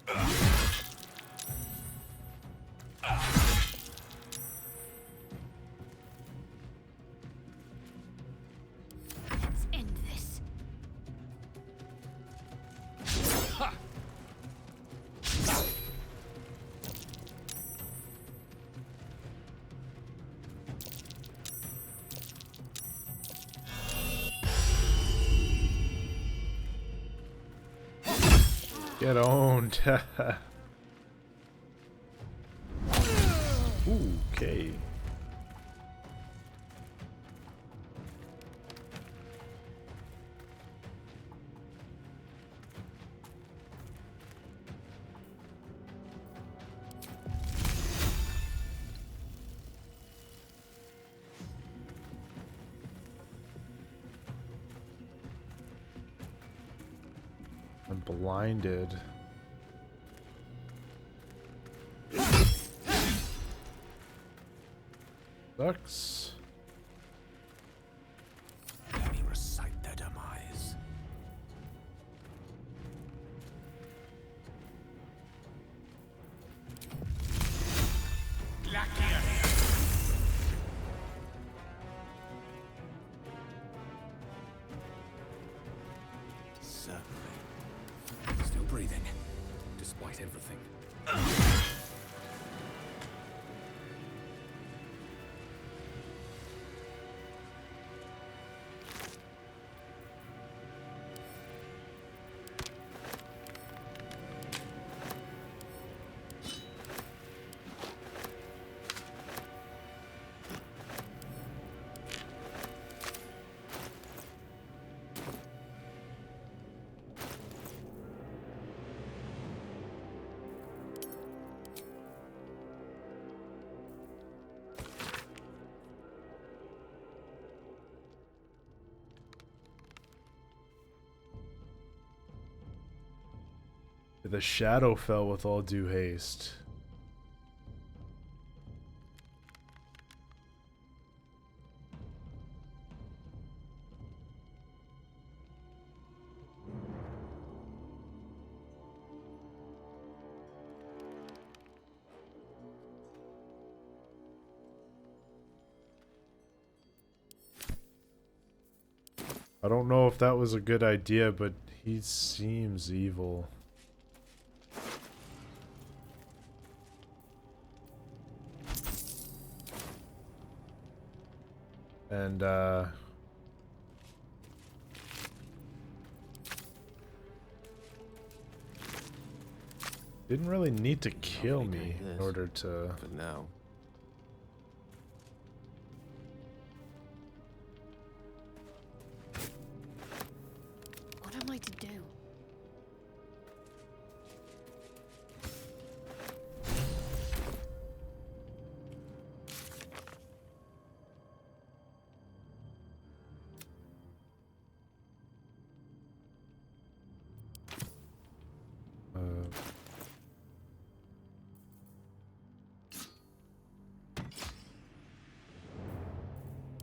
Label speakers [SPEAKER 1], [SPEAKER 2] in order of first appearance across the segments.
[SPEAKER 1] Let's end this.
[SPEAKER 2] Get owned. Ooh, okay. I'm blinded. Sucks.
[SPEAKER 3] Let me recite their demise. Certainly. Still breathing, despite everything.
[SPEAKER 2] The shadow fell with all due haste. I don't know if that was a good idea, but he seems evil. And, didn't really need to kill me in order to...
[SPEAKER 3] For now.
[SPEAKER 1] What am I to do?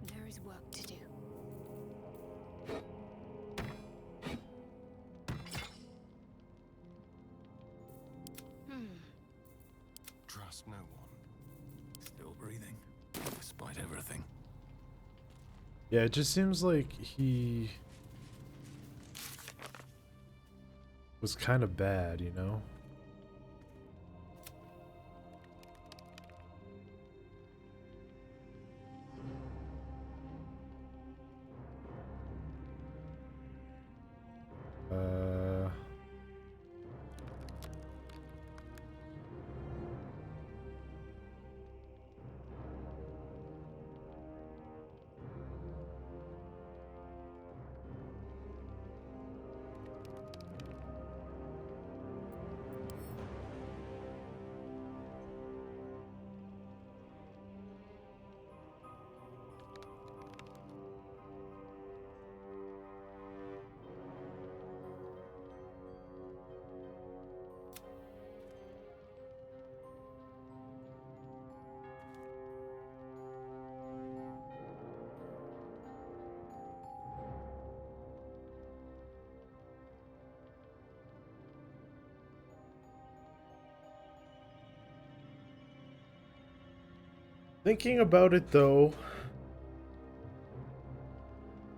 [SPEAKER 1] There is work to do.
[SPEAKER 3] Trust no one. Still breathing, despite everything.
[SPEAKER 2] Yeah, it just seems like he was kind of bad, you know? Thinking about it though,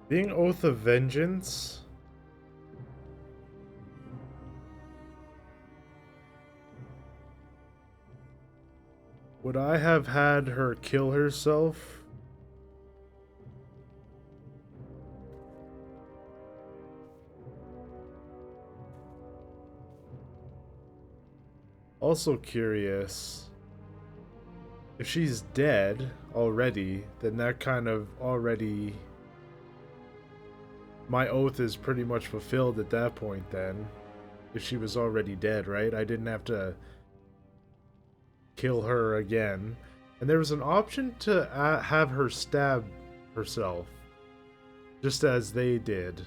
[SPEAKER 2] being Oath of Vengeance, would I have had her kill herself? Also curious, if she's dead already, then that kind of already, my oath is pretty much fulfilled at that point then. If she was already dead, right? I didn't have to kill her again. And there was an option to have her stab herself, just as they did.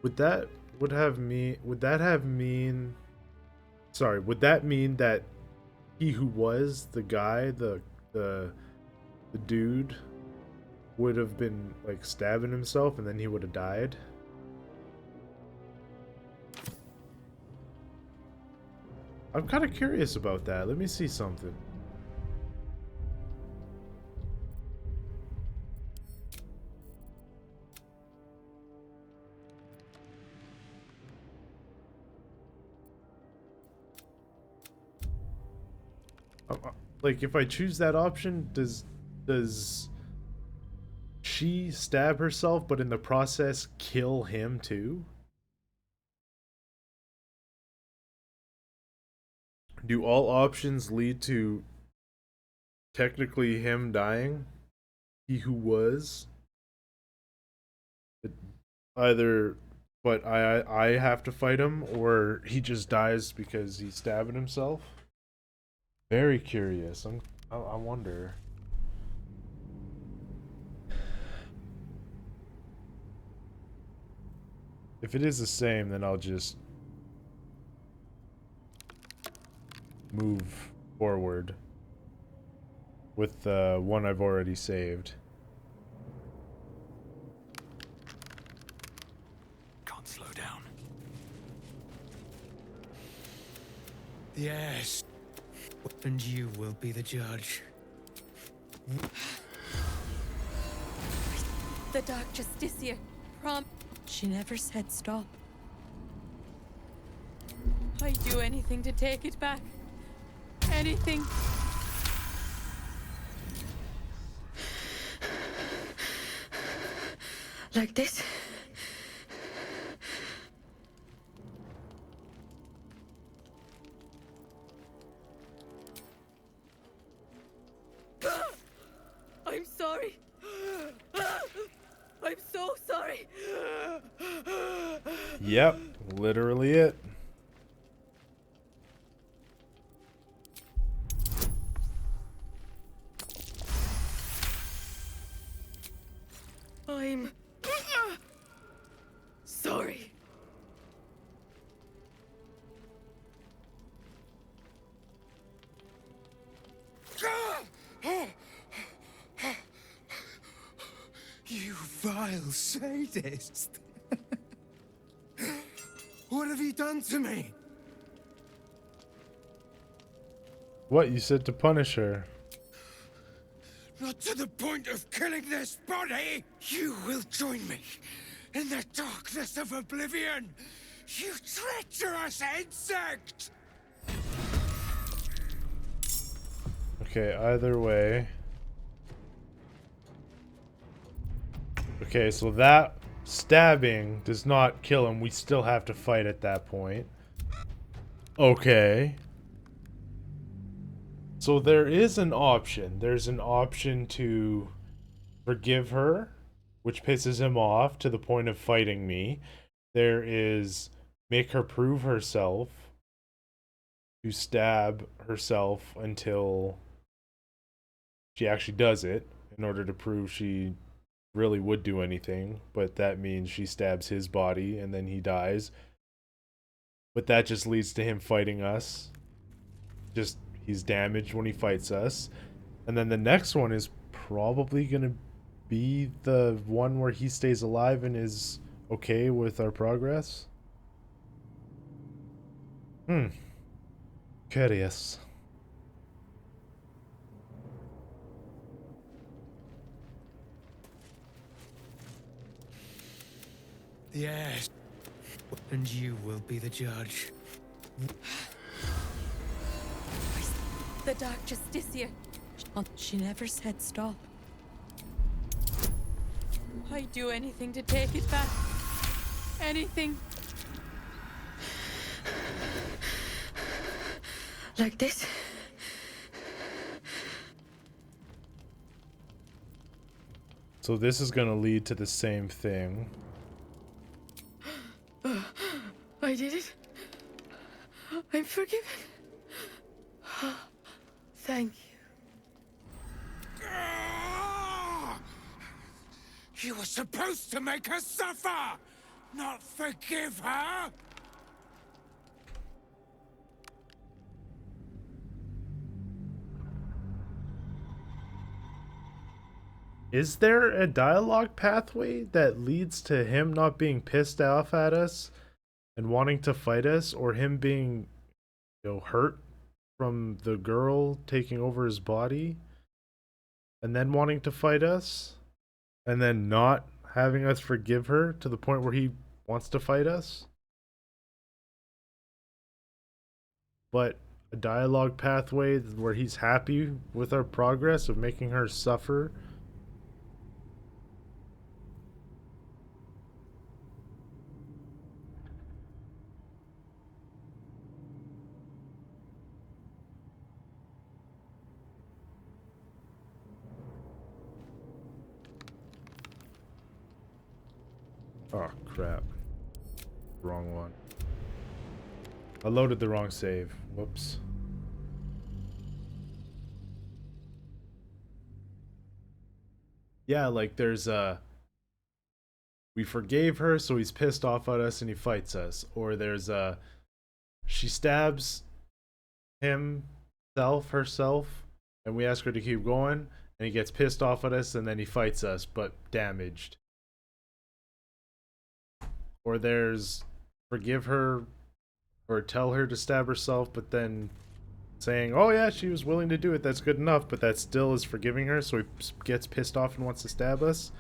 [SPEAKER 2] Would that mean that he who was the guy, the dude, would have been like stabbing himself and then he would have died? I'm kind of curious about that. Let me see something. Like, if I choose that option, does she stab herself, but in the process kill him too? Do all options lead to technically him dying? He who was? It either, but I have to fight him, or he just dies because he's stabbing himself? Very curious. I wonder. If it is the same, then I'll just move forward with the one I've already saved.
[SPEAKER 3] Can't slow down. Yes. And you will be the judge.
[SPEAKER 1] The Dark Justicia. She never said stop. I'd do anything to take it back. Anything. Like this? I'm sorry. I'm so sorry.
[SPEAKER 2] Yep, literally it.
[SPEAKER 1] I'm sorry.
[SPEAKER 3] You vile sadist! What have you done to me?
[SPEAKER 2] What, you said to punish her?
[SPEAKER 3] Not to the point of killing this body! You will join me in the darkness of oblivion! You treacherous insect!
[SPEAKER 2] Okay, either way. Okay, so that stabbing does not kill him. We still have to fight at that point. Okay. So there is an option. There's an option to forgive her, which pisses him off to the point of fighting me. There is make her prove herself, to stab herself until she actually does it in order to prove she really would do anything, but that means she stabs his body and then he dies. But that just leads to him fighting us. Just he's damaged when he fights us. And then the next one is probably gonna be the one where he stays alive and is okay with our progress. Curious.
[SPEAKER 3] Yes. And you will be the judge.
[SPEAKER 1] The Dark Justicia. She never said stop. I'd do anything to take it back. Anything.
[SPEAKER 4] Like this?
[SPEAKER 2] So this is gonna lead to the same thing.
[SPEAKER 4] I did it. I'm forgiven. Thank you.
[SPEAKER 3] Ah! You were supposed to make her suffer, not forgive her.
[SPEAKER 2] Is there a dialogue pathway that leads to him not being pissed off at us and wanting to fight us, or him being, hurt from the girl taking over his body and then wanting to fight us and then not having us forgive her to the point where he wants to fight us? But a dialogue pathway where he's happy with our progress of making her suffer. Oh crap. Wrong one. I loaded the wrong save. Whoops. Yeah, like there's we forgave her, so he's pissed off at us and he fights us. Or there's she stabs herself, and we ask her to keep going, and he gets pissed off at us and then he fights us, but damaged. Or there's forgive her or tell her to stab herself, but then saying, oh yeah, she was willing to do it, that's good enough, but that still is forgiving her, so he gets pissed off and wants to stab us.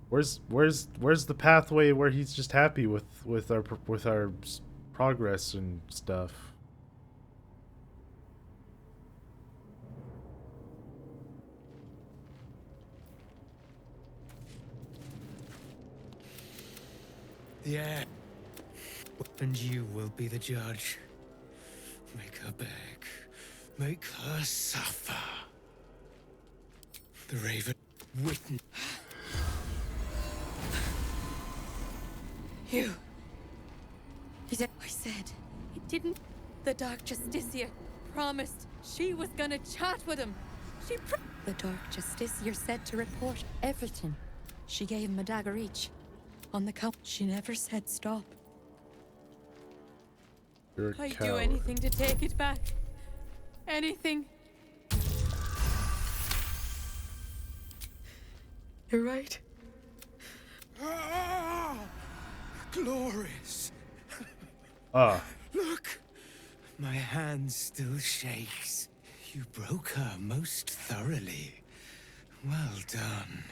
[SPEAKER 2] Where's the pathway where he's just happy with our progress and stuff?
[SPEAKER 3] Yeah. And you will be the judge. Make her beg. Make her suffer. The Raven witness.
[SPEAKER 1] You. I said. It didn't. The Dark Justicia promised she was gonna chat with him. The Dark Justicia said to report everything. She gave him a dagger each. On the count, she never said stop.
[SPEAKER 2] You're a
[SPEAKER 1] I'd
[SPEAKER 2] coward.
[SPEAKER 1] do anything to take it back. Anything.
[SPEAKER 4] You're right.
[SPEAKER 3] Ah! Glorious. Look. My hand still shakes. You broke her most thoroughly. Well done.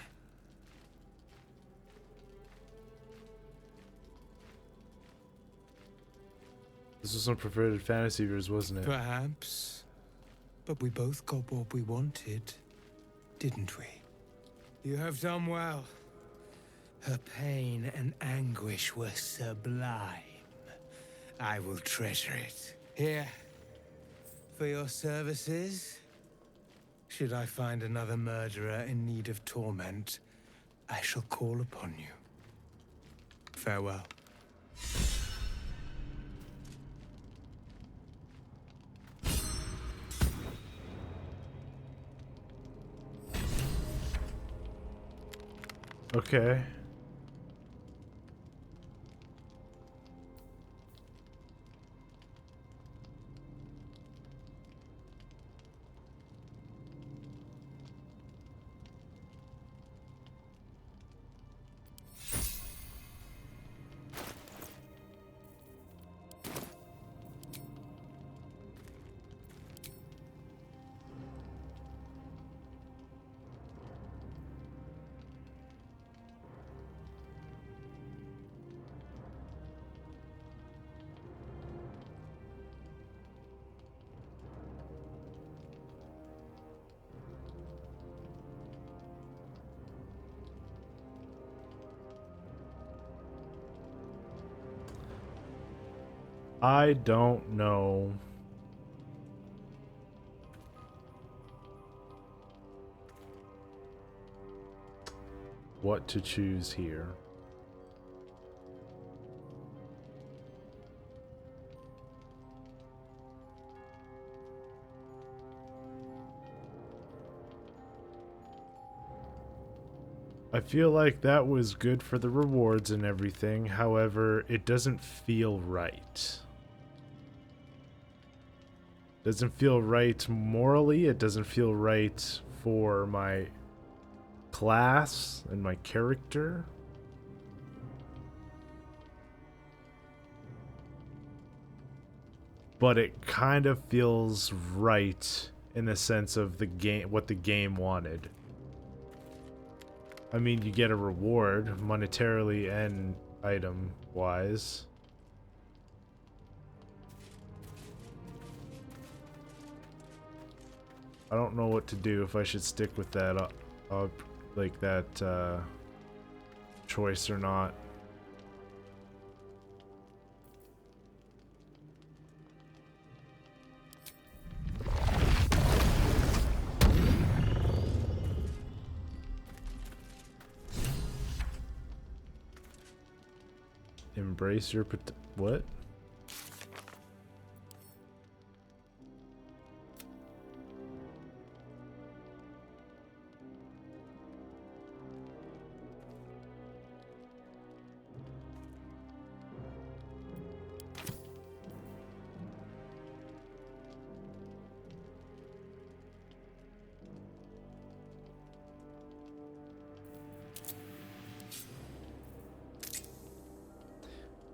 [SPEAKER 2] This was some perverted fantasy of yours, wasn't it?
[SPEAKER 3] Perhaps. But we both got what we wanted, didn't we? You have done well. Her pain and anguish were sublime. I will treasure it. Here. For your services. Should I find another murderer in need of torment, I shall call upon you. Farewell.
[SPEAKER 2] Okay. I don't know. What to choose here. I feel like that was good for the rewards and everything, however, it doesn't feel right. Doesn't feel right morally, it doesn't feel right for my class and my character. But it kind of feels right in the sense of the game, what the game wanted. I mean, you get a reward monetarily and item wise. I don't know what to do, if I should stick with that like that choice or not. Embrace your what?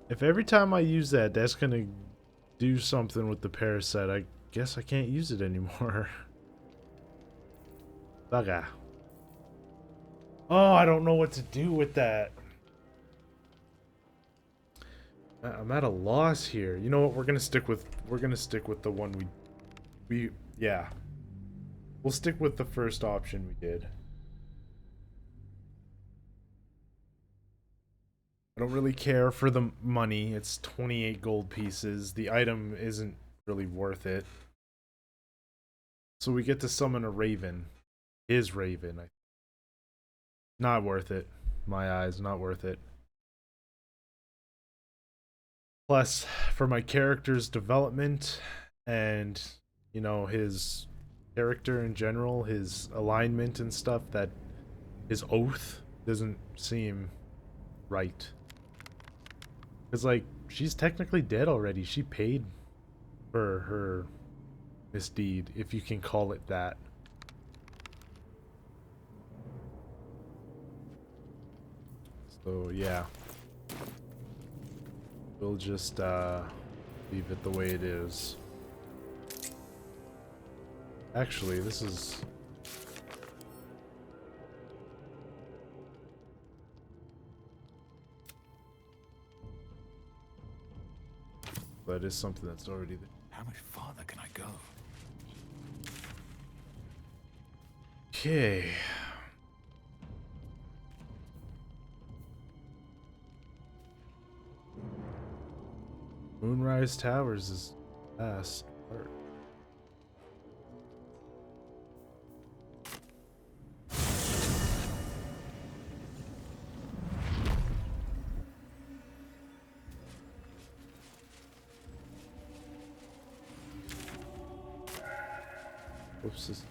[SPEAKER 2] If every time I use that, that's gonna do something with the parasite, I guess I can't use it anymore. Bugger. Oh, I don't know what to do with that. I'm at a loss here. You know what? We're gonna stick with the one yeah. We'll stick with the first option we did. I don't really care for the money. It's 28 gold pieces. The item isn't really worth it. So we get to summon a raven. His raven. Not worth it. My eyes, not worth it. Plus, for my character's development and, you know, his character in general, his alignment and stuff, that his oath doesn't seem right. Because, like, she's technically dead already. She paid for her misdeed, if you can call it that. So, yeah. We'll just, leave it the way it is. Actually, this is... That is something that's already there.
[SPEAKER 3] How much farther can I go?
[SPEAKER 2] Okay. Moonrise Towers is fast. Whoops.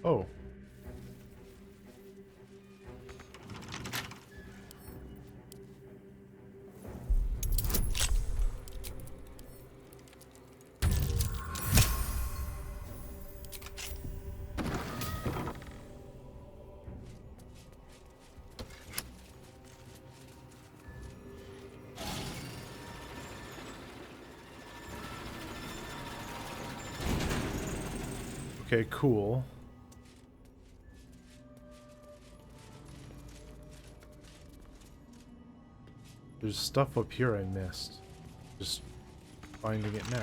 [SPEAKER 2] Oh. Okay, cool. There's stuff up here I missed. Just finding it now.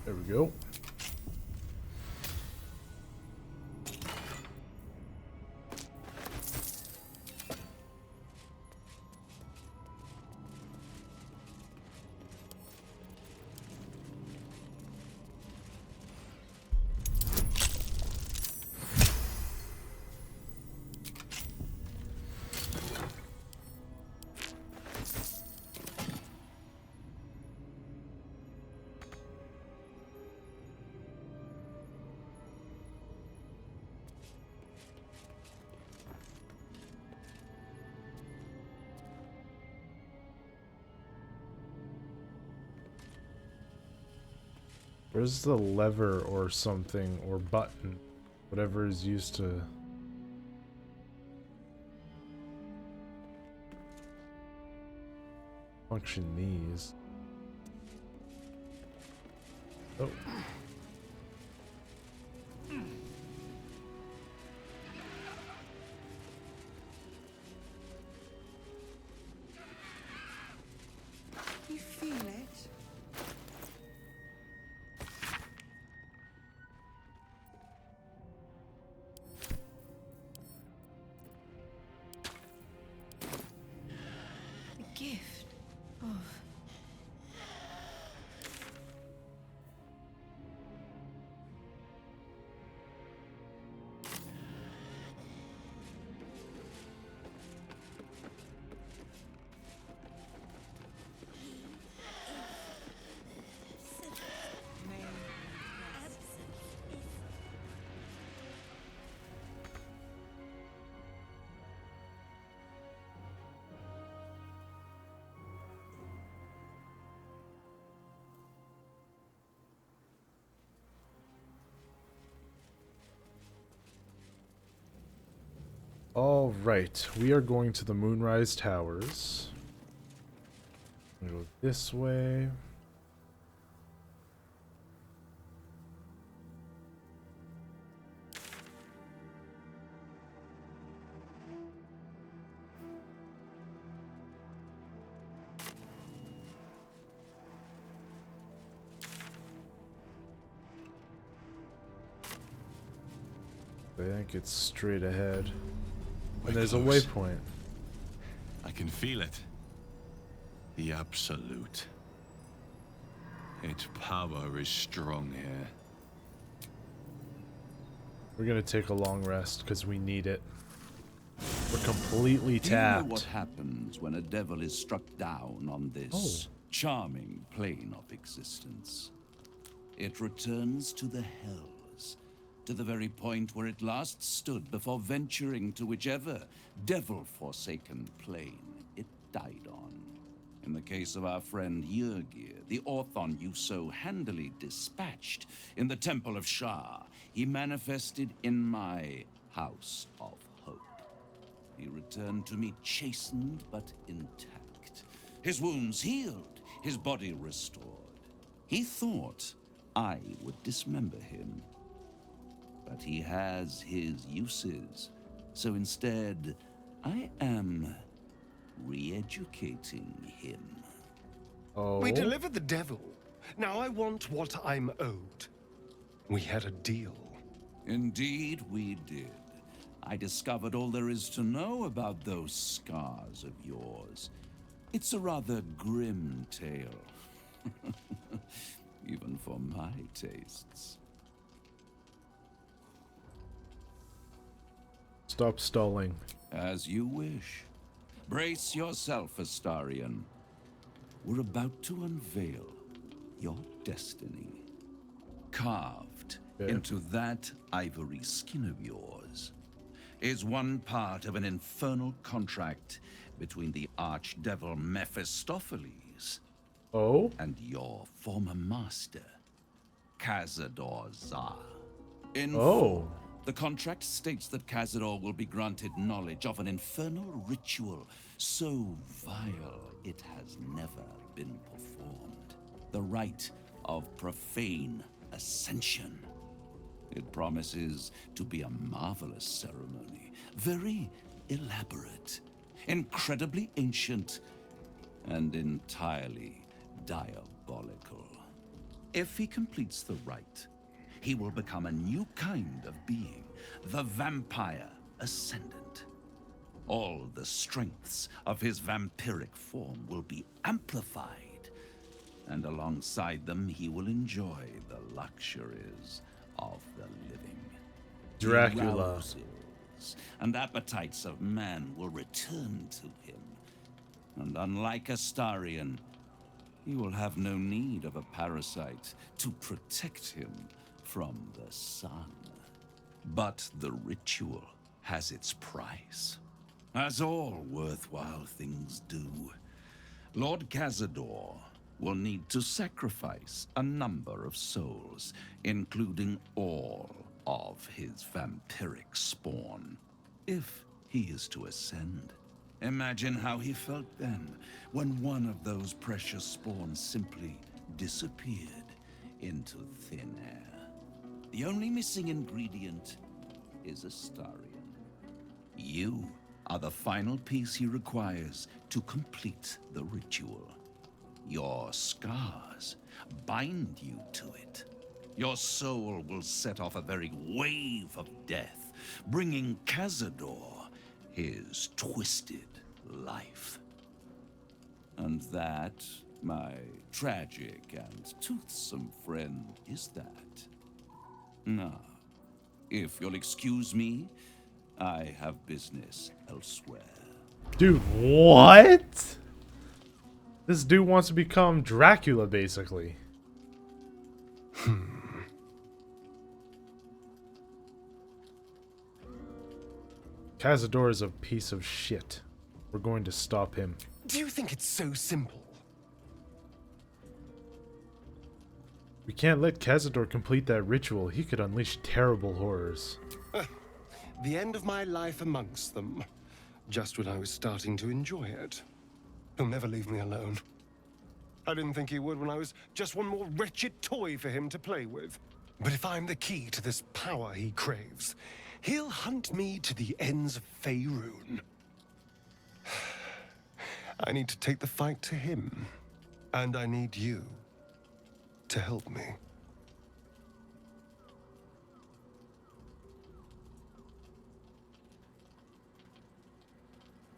[SPEAKER 2] There we go. Where's the lever or something, or button? Whatever is used to... function these. Oh.
[SPEAKER 5] You feel it? The gift of...
[SPEAKER 2] All right, we are going to the Moonrise Towers. I'm gonna go this way. I think it's straight ahead. And there's
[SPEAKER 6] close.
[SPEAKER 2] a waypoint.
[SPEAKER 6] I can feel it. The absolute. Its power is strong here.
[SPEAKER 2] We're gonna take a long rest because we need it. We're completely
[SPEAKER 7] Do you know
[SPEAKER 2] tapped.
[SPEAKER 7] what happens when a devil is struck down on this charming plane of existence? It returns to the hells, to the very point where it last stood before venturing to whichever devil-forsaken plane it died on. In the case of our friend Yrgir, the Orthon you so handily dispatched in the Temple of Shah, he manifested in my House of Hope. He returned to me chastened but intact, his wounds healed, his body restored. He thought I would dismember him. But he has his uses, so instead, I am re-educating him.
[SPEAKER 2] Oh.
[SPEAKER 8] We delivered the devil. Now I want what I'm owed. We had a deal.
[SPEAKER 7] Indeed, we did. I discovered all there is to know about those scars of yours. It's a rather grim tale, even for my tastes.
[SPEAKER 2] Stop stalling.
[SPEAKER 7] As you wish. Brace yourself, Astarion. We're about to unveil your destiny. Carved into that ivory skin of yours is one part of an infernal contract between the archdevil Mephistopheles and your former master, Cazador Zar. In full, The contract states that Cazador will be granted knowledge of an infernal ritual so vile it has never been performed. The rite of profane ascension. It promises to be a marvelous ceremony, very elaborate, incredibly ancient, and entirely diabolical. If he completes the rite, he will become a new kind of being, the Vampire Ascendant. All the strengths of his vampiric form will be amplified, and alongside them he will enjoy the luxuries of the living.
[SPEAKER 2] Dracula.
[SPEAKER 7] Arousals and appetites of man will return to him, and unlike Astarion, he will have no need of a parasite to protect him from the sun. But the ritual has its price, as all worthwhile things do. Lord Cazador will need to sacrifice a number of souls, including all of his vampiric spawn, if he is to ascend. Imagine how he felt then, when one of those precious spawns simply disappeared into thin air. The only missing ingredient is Astarion. You are the final piece he requires to complete the ritual. Your scars bind you to it. Your soul will set off a very wave of death, bringing Cazador his twisted life. And that, my tragic and toothsome friend, is that. Now, if you'll excuse me, I have business elsewhere.
[SPEAKER 2] Dude, what? This dude wants to become Dracula, basically. Cazador is a piece of shit. We're going to stop him.
[SPEAKER 8] Do you think it's so simple?
[SPEAKER 2] We can't let Cazador complete that ritual. He could unleash terrible horrors.
[SPEAKER 8] The end of my life amongst them. Just when I was starting to enjoy it. He'll never leave me alone. I didn't think he would when I was just one more wretched toy for him to play with. But if I'm the key to this power he craves, he'll hunt me to the ends of Faerun. I need to take the fight to him. And I need you to help me.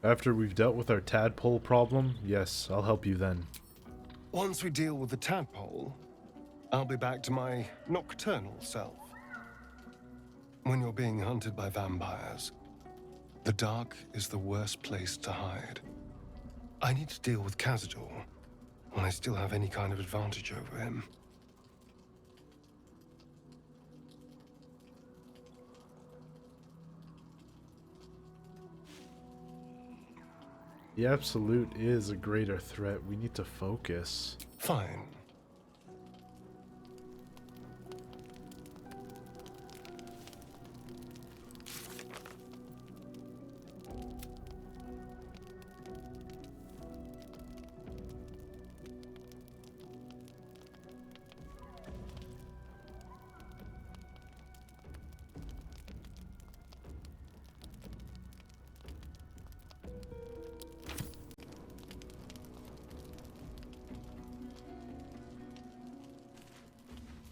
[SPEAKER 2] After we've dealt with our tadpole problem, yes, I'll help you then.
[SPEAKER 8] Once we deal with the tadpole, I'll be back to my nocturnal self. When you're being hunted by vampires, the dark is the worst place to hide. I need to deal with Cazador when I still have any kind of advantage over him.
[SPEAKER 2] The Absolute is a greater threat. We need to focus.
[SPEAKER 8] Fine.